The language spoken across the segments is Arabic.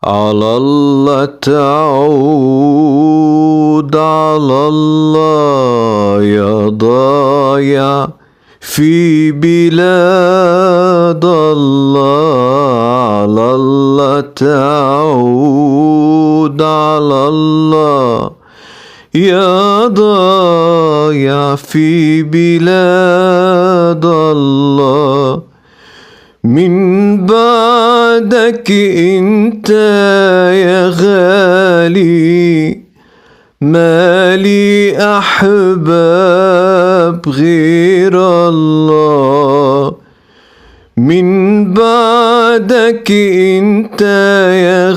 على الله تعود، على الله يا ضايع في بلاد الله. على الله تعود، على الله يا ضايع في بلاد الله. من بعدك انت يا غالي مالي احباب غير الله. من بعدك انت يا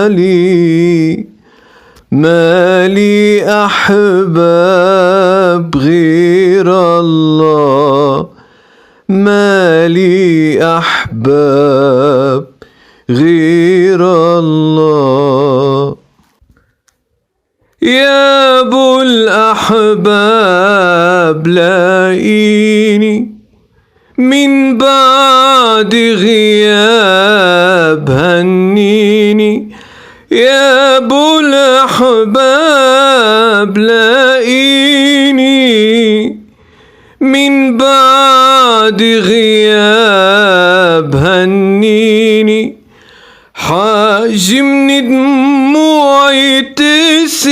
غالي مالي احباب غير الله. مالي أحباب غير الله. يا أبو الأحباب لاقيني من بعد غياب هنيني. يا أبو الأحباب لاقيني من بعد غياب هنيني. حاجمني دموعي تسيني،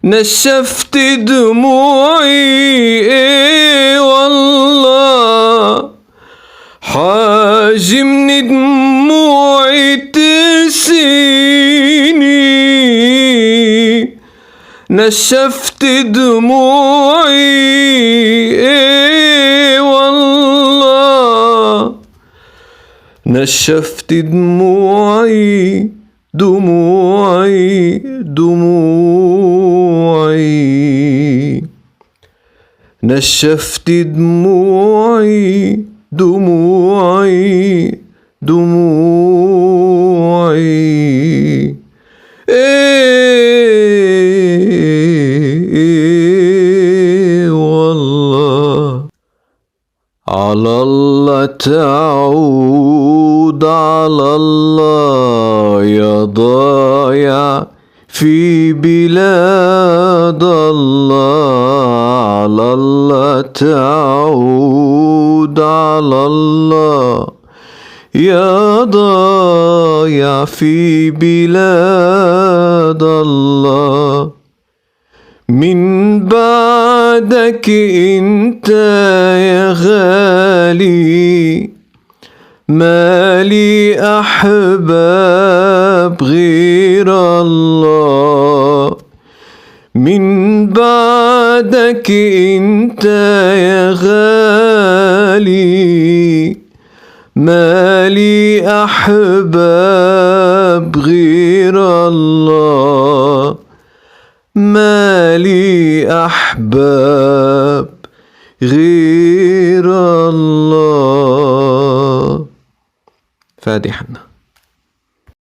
نشفت دموعي ايه والله. حاجمني دموعي تسيني، نشفت دموعي ايه والله. نشفت دموعي دموعي دموعي. نشفت دموعي دموعي دموعي. على الله تعود، على الله يا ضايع في بلاد الله. على الله تعود، على الله يا ضايع في بلاد الله. من بعدك انت يا غالي مالي احباب غير الله. من بعدك انت يا غالي مالي احباب غير الله. مالي أحباب غير الله. فادي حنا.